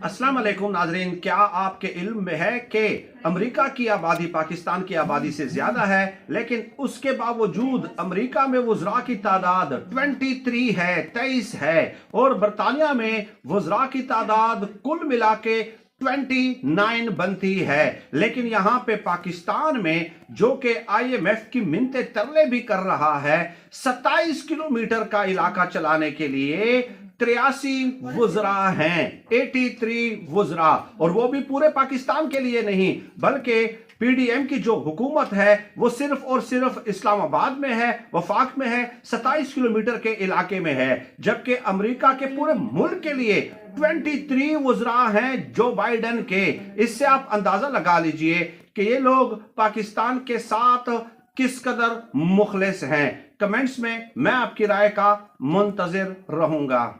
अस्सलाम वालेकुम नाजरीन, क्या आपके इल्म में है कि अमेरिका की आबादी पाकिस्तान की आबादी से ज्यादा है, लेकिन उसके बावजूद अमेरिका में वुज़रा की तादाद 23 है, 23 है, और बरतानिया में वुज़रा की तादाद कुल मिला के 29 बनती है। लेकिन यहां पे पाकिस्तान में, जो कि IMF की मिन्नते तरले भी कर रहा है, 27 किलोमीटर का इलाका चलाने के लिए 83 वुज़रा हैं, 83 वुज़रा, और वो भी पूरे पाकिस्तान के लिए नहीं, बल्कि PDM की जो हुकूमत है वो सिर्फ और सिर्फ इस्लामाबाद में है, वफाक में है, 27 किलोमीटर के इलाके में है, जबकि अमेरिका के पूरे मुल्क के लिए 23 वुज़रा हैं जो बाइडेन के। इससे आप अंदाजा लगा लीजिए कि ये लोग पाकिस्तान के साथ किस कदर मुखलिस हैं। कमेंट्स में मैं आपकी राय का मुंतजिर रहूंगा।